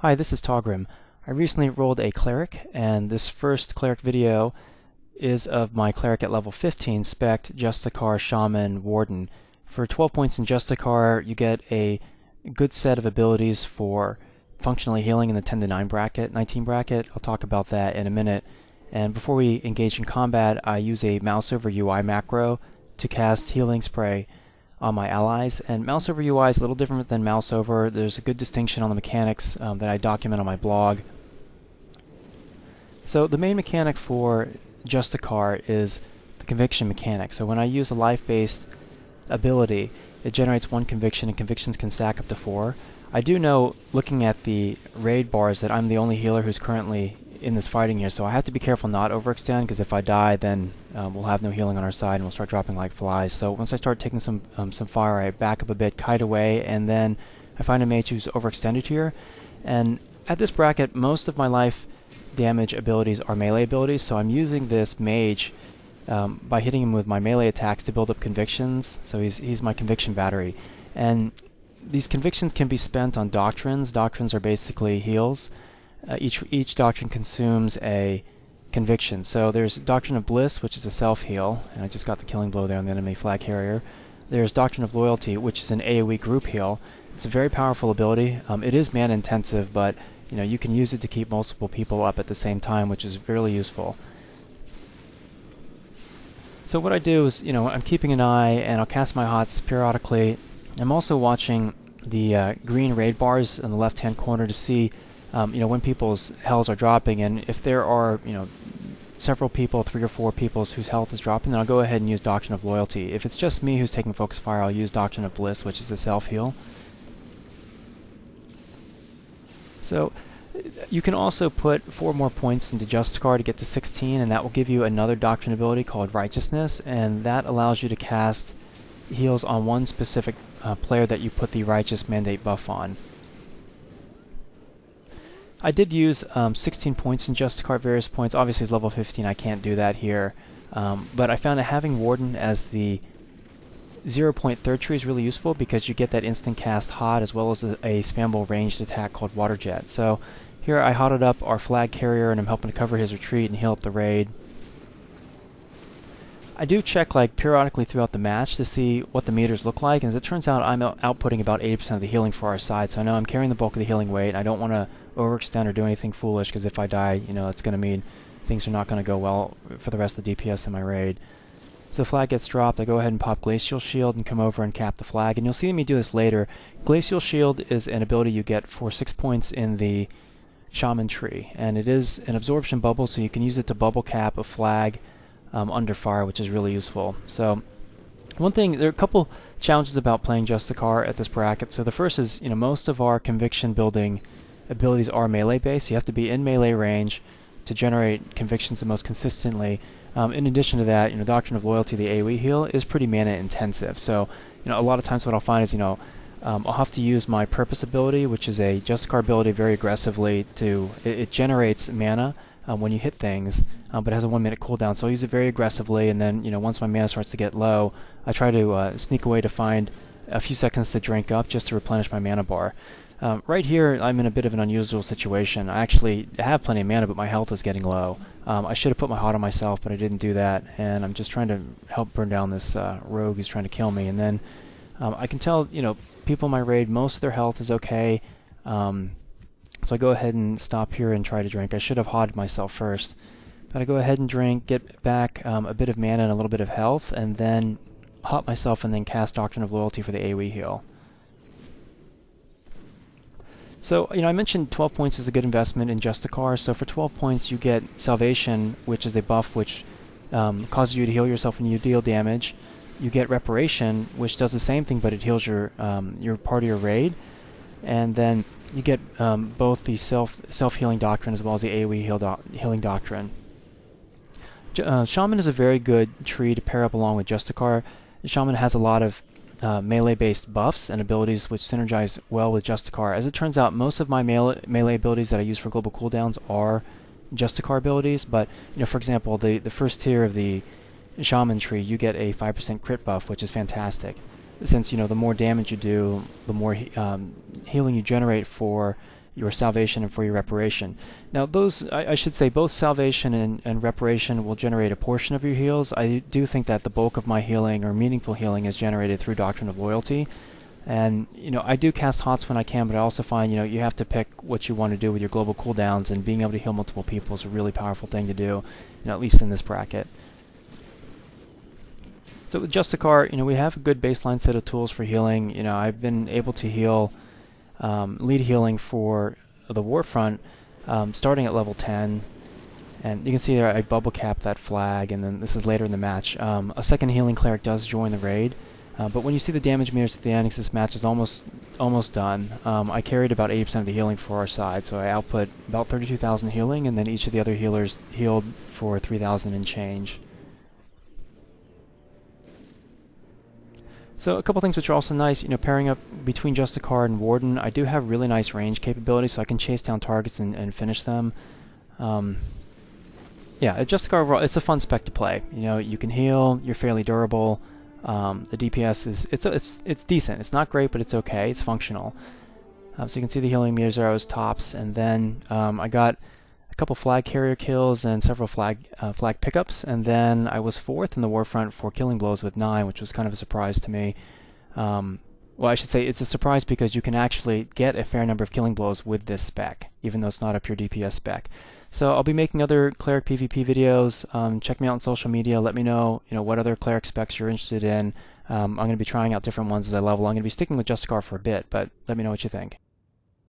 Hi, this is Taugrim. I recently rolled a Cleric, and this first Cleric video is of my Cleric at level 15, spec Justicar, Shaman, Warden. For 12 points in Justicar, you get a good set of abilities for functionally healing in the 10 to 9 bracket, 19 bracket. I'll talk about that in a minute. And before we engage in combat, I use a mouseoverui macro to cast Healing Spray on my allies, and mouseoverui is a little different than mouseover. There's a good distinction on the mechanics that I document on my blog. So the main mechanic for Justicar is the conviction mechanic. So when I use a life-based ability, it generates 1 conviction, and convictions can stack up to 4. I do know, looking at the raid bars, that I'm the only healer who's currently in this fighting here, so I have to be careful not overextend, because if I die, then we'll have no healing on our side and we'll start dropping like flies. So once I start taking some fire, I back up a bit, kite away, and then I find a mage who's overextended here. And at this bracket, most of my life damage abilities are melee abilities, so I'm using this mage by hitting him with my melee attacks to build up convictions. So he's my conviction battery. And these convictions can be spent on doctrines. Doctrines are basically heals. Each doctrine consumes a conviction. So there's Doctrine of Bliss, which is a self-heal, and I just got the killing blow there on the enemy flag carrier. There's Doctrine of Loyalty, which is an AoE group heal. It's a very powerful ability. It is mana intensive, but you can use it to keep multiple people up at the same time, which is really useful. So what I do is, I'm keeping an eye, and I'll cast my HoTs periodically. I'm also watching the green raid bars in the left-hand corner to see when people's healths are dropping, and if there are, several people, 3 or 4 people whose health is dropping, then I'll go ahead and use Doctrine of Loyalty. If it's just me who's taking focus fire, I'll use Doctrine of Bliss, which is a self-heal. So you can also put 4 more points into Justicar to get to 16, and that will give you another Doctrine ability called Righteousness, and that allows you to cast heals on one specific player that you put the Righteous Mandate buff on. I did use 16 points in Justicar at various points. Obviously, at level 15, I can't do that here. But I found that having Warden as the 0-point third tree is really useful, because you get that instant cast HoT as well as a spammable ranged attack called Water Jet. So here I HoTed up our flag carrier, and I'm helping to cover his retreat and heal up the raid. I do check periodically throughout the match to see what the meters look like, and as it turns out, I'm outputting about 80% of the healing for our side, so I know I'm carrying the bulk of the healing weight. I don't want to overextend or do anything foolish, because if I die, it's going to mean things are not going to go well for the rest of the DPS in my raid. So the flag gets dropped, I go ahead and pop Glacial Shield and come over and cap the flag, and you'll see me do this later. Glacial Shield is an ability you get for 6 points in the Shaman tree, and it is an absorption bubble, so you can use it to bubble cap a flag under fire, which is really useful. So one thing, there are a couple challenges about playing Justicar at this bracket. So the first is, most of our conviction building abilities are melee based. You have to be in melee range to generate convictions the most consistently. In addition to that, Doctrine of Loyalty, the AoE heal, is pretty mana intensive. So a lot of times what I'll find is, I'll have to use my Purpose ability, which is a Justicar ability, very aggressively to, it generates mana when you hit things, but it has a 1-minute cooldown, so I'll use it very aggressively, and then once my mana starts to get low, I try to sneak away to find a few seconds to drink up just to replenish my mana bar. Right here, I'm in a bit of an unusual situation. I actually have plenty of mana, but my health is getting low. I should have put my HoT on myself, but I didn't do that, and I'm just trying to help burn down this rogue who's trying to kill me. And then I can tell, people in my raid, most of their health is okay, so I go ahead and stop here and try to drink. I should have HoT'd myself first, but I go ahead and drink, get back a bit of mana and a little bit of health, and then HoT myself and then cast Doctrine of Loyalty for the AoE heal. So, I mentioned 12 points is a good investment in Justicar. So for 12 points, you get Salvation, which is a buff which causes you to heal yourself when you deal damage. You get Reparation, which does the same thing, but it heals your part of your raid. And then you get both the self-healing doctrine as well as the AoE healing doctrine. Shaman is a very good tree to pair up along with Justicar. Shaman has a lot of melee-based buffs and abilities which synergize well with Justicar. As it turns out, most of my melee abilities that I use for global cooldowns are Justicar abilities, but for example, the first tier of the Shaman tree, you get a 5% crit buff, which is fantastic. Since the more damage you do, the more healing you generate for your salvation and for your reparation. Now those, I should say, both salvation and reparation will generate a portion of your heals. I do think that the bulk of my healing, or meaningful healing, is generated through Doctrine of Loyalty. And, I do cast HoTs when I can, but I also find, you have to pick what you want to do with your global cooldowns, and being able to heal multiple people is a really powerful thing to do, at least in this bracket. So with Justicar, we have a good baseline set of tools for healing. I've been able to heal, lead healing for the Warfront, starting at level 10. And you can see there I bubble cap that flag, and then this is later in the match. A second healing cleric does join the raid. But when you see the damage meters at the end, this match is almost done. I carried about 80% of the healing for our side, so I output about 32,000 healing, and then each of the other healers healed for 3,000 and change. So a couple things which are also nice, pairing up between Justicar and Warden, I do have really nice range capability, so I can chase down targets and finish them. Yeah, Justicar overall, it's a fun spec to play. You can heal, you're fairly durable. The DPS is it's decent. It's not great, but it's okay. It's functional. So you can see the healing meters there. I was tops, and then I got a couple flag carrier kills and several flag pickups, and then I was 4th in the Warfront for killing blows with 9, which was kind of a surprise to me. Well, I should say it's a surprise because you can actually get a fair number of killing blows with this spec, even though it's not a pure DPS spec. So I'll be making other Cleric PvP videos. Check me out on social media. Let me know, what other Cleric specs you're interested in. I'm going to be trying out different ones as I level. I'm going to be sticking with Justicar for a bit, but let me know what you think.